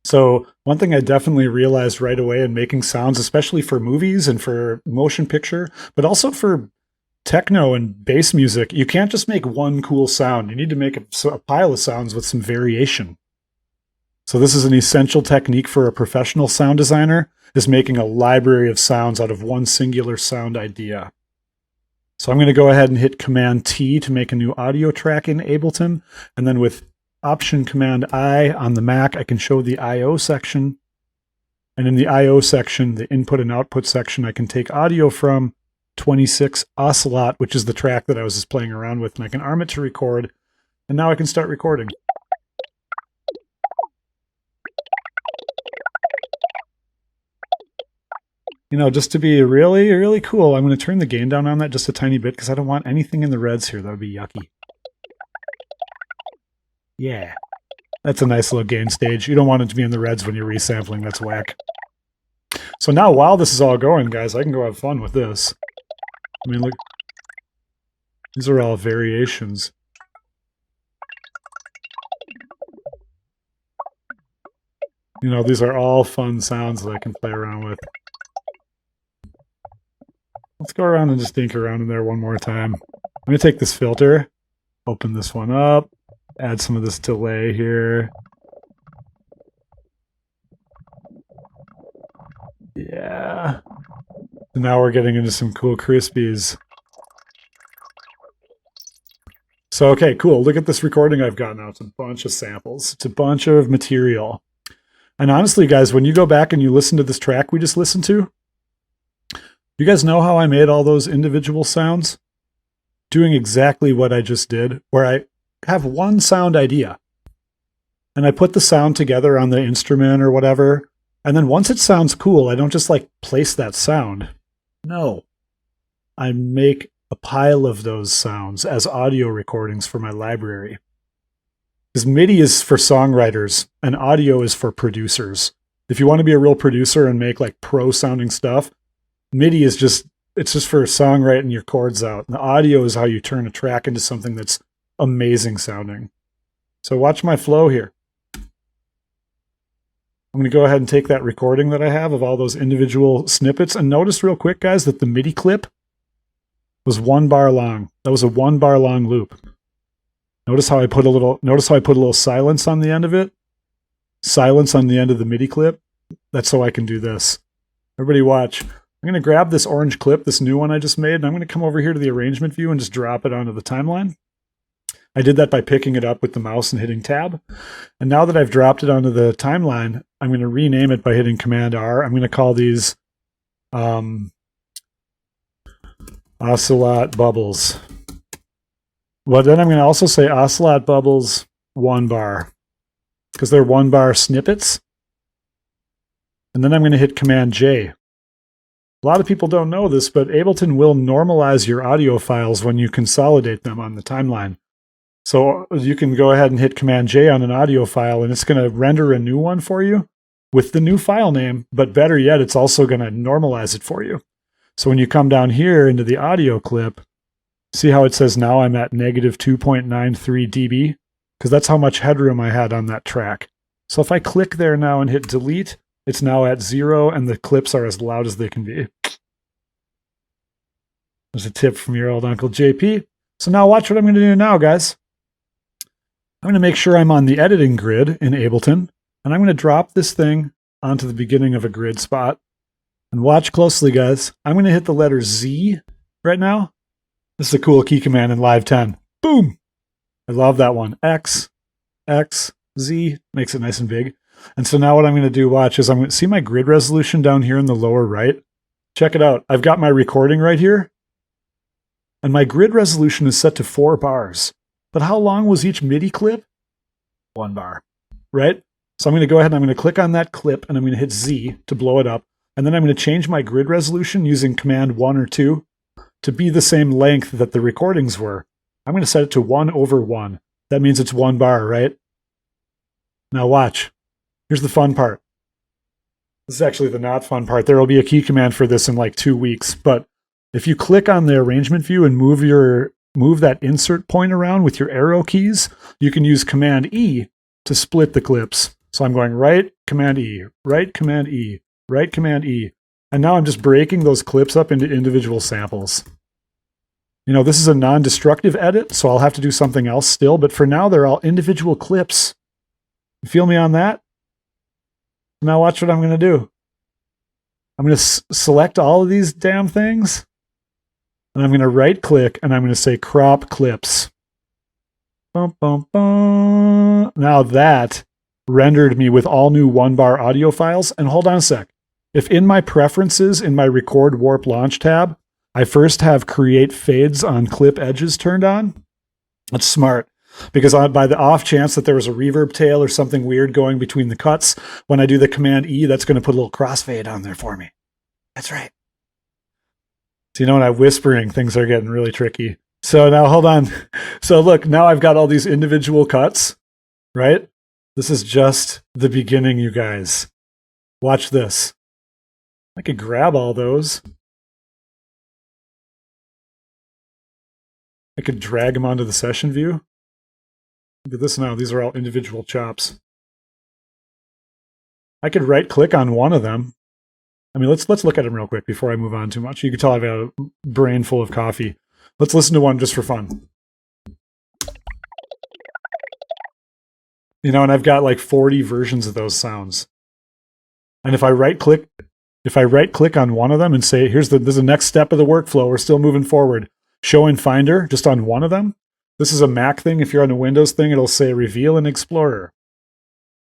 So one thing I definitely realized right away in making sounds, especially for movies and for motion picture, but also for techno and bass music, you can't just make one cool sound. You need to make a pile of sounds with some variation. So this is an essential technique for a professional sound designer, is making a library of sounds out of one singular sound idea. So I'm going to go ahead and hit Command T to make a new audio track in Ableton. And then with Option Command I on the Mac, I can show the I/O section. And in the I/O section, the input and output section, I can take audio from 26 Ocelot, which is the track that I was just playing around with, and I can arm it to record. And now I can start recording. You know, just to be really, really cool, I'm going to turn the gain down on that just a tiny bit because I don't want anything in the reds here. That would be yucky. Yeah. That's a nice little gain stage. You don't want it to be in the reds when you're resampling. That's whack. So now while this is all going, guys, I can go have fun with this. I mean, look. These are all variations. You know, these are all fun sounds that I can play around with. Let's go around and just dink around in there one more time. I'm going to take this filter, open this one up, add some of this delay here. Yeah. So now we're getting into some cool crispies. So, okay, cool. Look at this recording I've got now. It's a bunch of samples. It's a bunch of material. And honestly, guys, when you go back and you listen to this track we just listened to, you guys know how I made all those individual sounds? Doing exactly what I just did, where I have one sound idea. And I put the sound together on the instrument or whatever. And then once it sounds cool, I don't just like place that sound. No. I make a pile of those sounds as audio recordings for my library. Because MIDI is for songwriters and audio is for producers. If you want to be a real producer and make like pro sounding stuff, MIDI is just for songwriting your chords out. And the audio is how you turn a track into something that's amazing sounding. So watch my flow here. I'm going to go ahead and take that recording that I have of all those individual snippets, and notice real quick, guys, that the MIDI clip was 1 bar long. That was a 1 bar long loop. Notice how I put a little silence on the end of it. Silence on the end of the MIDI clip. That's so I can do this. Everybody watch. I'm going to grab this orange clip, this new one I just made, and I'm going to come over here to the arrangement view and just drop it onto the timeline. I did that by picking it up with the mouse and hitting tab. And now that I've dropped it onto the timeline, I'm going to rename it by hitting Command R. I'm going to call these Ocelot Bubbles. Well, then I'm going to also say Ocelot Bubbles 1 bar, because they're 1 bar snippets. And then I'm going to hit Command J. A lot of people don't know this, but Ableton will normalize your audio files when you consolidate them on the timeline. So you can go ahead and hit Command J on an audio file, and it's going to render a new one for you with the new file name, but better yet, it's also going to normalize it for you. So when you come down here into the audio clip, see how it says now I'm at negative 2.93 dB? Because that's how much headroom I had on that track. So if I click there now and hit delete, it's now at 0, and the clips are as loud as they can be. There's a tip from your old Uncle JP. So now watch what I'm going to do now, guys. I'm going to make sure I'm on the editing grid in Ableton, and I'm going to drop this thing onto the beginning of a grid spot. And watch closely, guys. I'm going to hit the letter Z right now. This is a cool key command in Live 10. Boom! I love that one. X, X, Z. Makes it nice and big. And so now what I'm going to do, watch, is I'm going to see my grid resolution down here in the lower right. Check it out. I've got my recording right here. And my grid resolution is set to 4 bars. But how long was each MIDI clip? 1 bar, right? So I'm going to go ahead and I'm going to click on that clip and I'm going to hit Z to blow it up. And then I'm going to change my grid resolution using Command 1 or 2 to be the same length that the recordings were. I'm going to set it to 1/1. That means it's 1 bar, right? Now watch. Here's the fun part. This is actually the not fun part. There will be a key command for this in like 2 weeks. But if you click on the arrangement view and move that insert point around with your arrow keys, you can use Command E to split the clips. So I'm going right, Command E, right, Command E, right, Command E. And now I'm just breaking those clips up into individual samples. You know, this is a non-destructive edit, so I'll have to do something else still, but for now, they're all individual clips. You feel me on that? Now watch what I'm going to do. I'm going to select all of these damn things, and I'm going to right-click, and I'm going to say Crop Clips. Bum, bum, bum. Now that rendered me with all new 1-bar audio files, and hold on a sec. If in my preferences, in my Record Warp Launch tab, I first have Create Fades on Clip Edges turned on, that's smart. Because by the off chance that there was a reverb tail or something weird going between the cuts, when I do the Command E, that's going to put a little crossfade on there for me. That's right. So, you know, when I'm whispering, things are getting really tricky. So now, hold on. So look, now I've got all these individual cuts, right? This is just the beginning, you guys. Watch this. I could grab all those. I could drag them onto the session view. Look at this now. These are all individual chops. I could right-click on one of them. I mean, let's look at them real quick before I move on too much. You can tell I've got a brain full of coffee. Let's listen to one just for fun. You know, and I've got like 40 versions of those sounds. And if I right-click on one of them and say, this is the next step of the workflow, we're still moving forward. Show in Finder, just on one of them. This is a Mac thing. If you're on a Windows thing, it'll say Reveal in Explorer.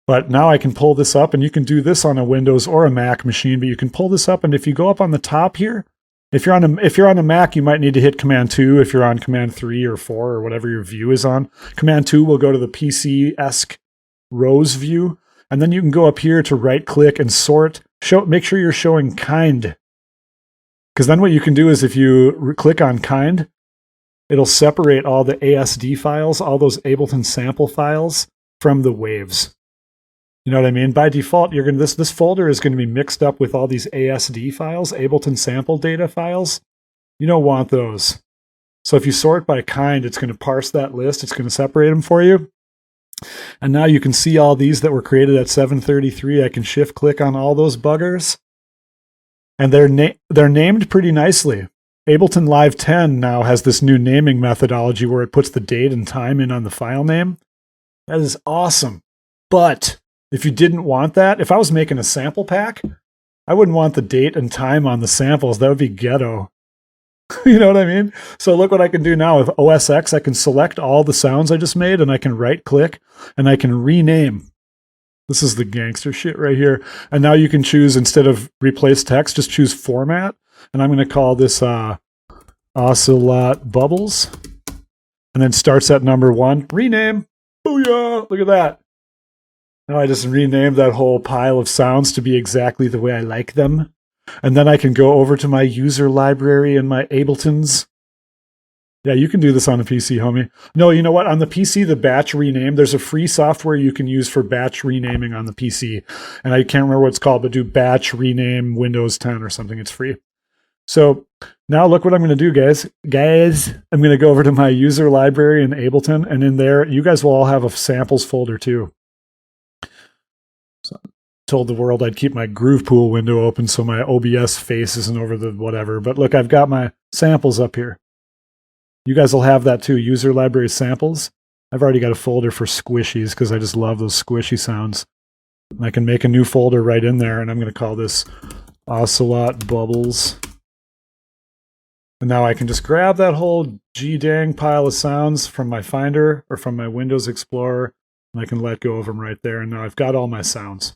But now I can pull this up, and you can do this on a Windows or a Mac machine, but you can pull this up, and if you go up on the top here, if you're on a Mac, you might need to hit Command 2 if you're on Command 3 or 4 or whatever your view is on. Command 2 will go to the PC-esque rows view, and then you can go up here to right-click and sort. Make sure you're showing kind. Because then what you can do is if you click on kind, it'll separate all the ASD files, all those Ableton sample files from the waves. You know what I mean? By default, this folder is going to be mixed up with all these ASD files, Ableton sample data files. You don't want those. So if you sort by kind, it's going to parse that list. It's going to separate them for you. And now you can see all these that were created at 733. I can shift click on all those buggers. And they're named pretty nicely. Ableton Live 10 now has this new naming methodology where it puts the date and time in on the file name. That is awesome. But if you didn't want that, if I was making a sample pack, I wouldn't want the date and time on the samples. That would be ghetto. You know what I mean? So look what I can do now with OS X. I can select all the sounds I just made, and I can right click and I can rename. This is the gangster shit right here. And now you can choose, instead of replace text, just choose format. And I'm going to call this Ocelot Bubbles. And then starts at number 1. Rename. Booyah! Look at that. Now I just renamed that whole pile of sounds to be exactly the way I like them. And then I can go over to my user library and my Abletons. Yeah, you can do this on a PC, homie. No, you know what? On the PC, the batch rename, there's a free software you can use for batch renaming on the PC. And I can't remember what it's called, but do batch rename Windows 10 or something. It's free. So now look what I'm going to do, guys. I'm going to go over to my user library in Ableton. And in there, you guys will all have a samples folder too. So I told the world I'd keep my Groove Pool window open so my OBS face isn't over the whatever. But look, I've got my samples up here. You guys will have that too, user library samples. I've already got a folder for squishies because I just love those squishy sounds. And I can make a new folder right in there, and I'm going to call this Ocelot Bubbles. And now I can just grab that whole G-dang pile of sounds from my Finder or from my Windows Explorer, and I can let go of them right there. And now I've got all my sounds.